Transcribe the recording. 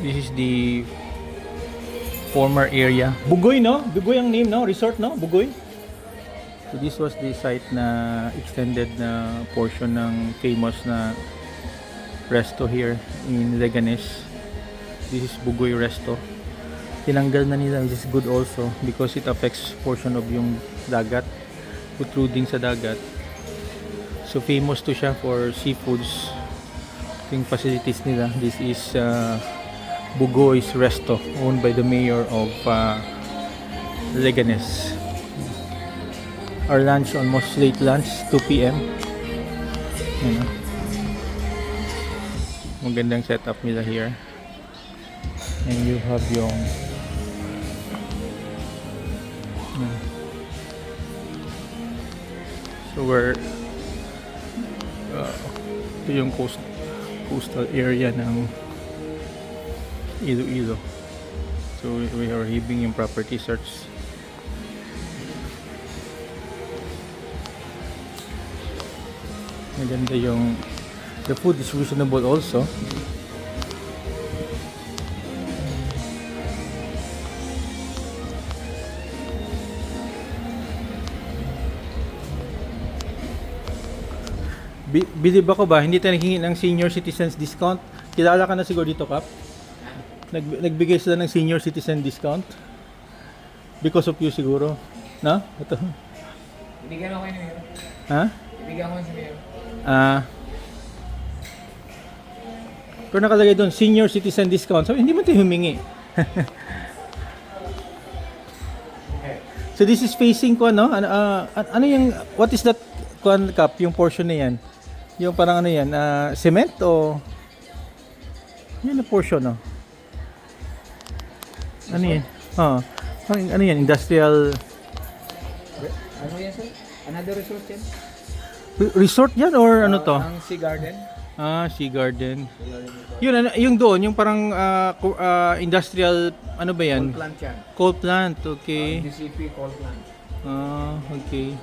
This is the former area. Bugoy, no? Bugoy ang name, no? Resort, no? Bugoy. So this was the site na extended na portion ng famous na resto here in Leganes. This is Bugoy Resto. Tinanggal na nila, which is good also because it affects portion of yung dagat, protruding sa dagat. So famous to siya for seafoods. Yung facilities nila. This is Bugoy's Resto, owned by the mayor of Leganes. Our lunch, almost late lunch, 2 p.m. You know. Magandang setup nila here. And you have yung so we're ito yung coastal area ng Iloilo. So we are having yung property search. Maganda yung the food is reasonable also. Bilib ako ba, hindi tayo naghingi ng senior citizens discount. Kilala ka na siguro dito, Kap? Nagbigay sila ng senior citizen discount because of you siguro, no? Ito. Ibigyan ako ni Mayor. Ha? Ibigyan ko si Mayor. Kung nakalagay doon senior citizen discount, sabi hindi mo tayo humingi. So this is facing ko, no? Ano yung, what is that Kap, yung portion na yan? Yung parang ano yan, cement o yan na portion, no? Ano yan? Ano yan, industrial Ano yan, sir? Another resort yan? resort yan or ano to? Ang Sea Garden. Sea Garden. Yun, yung doon, yung parang industrial, ano ba yan? Coal plant yan. Coal plant, okay. DCP coal plant. Okay.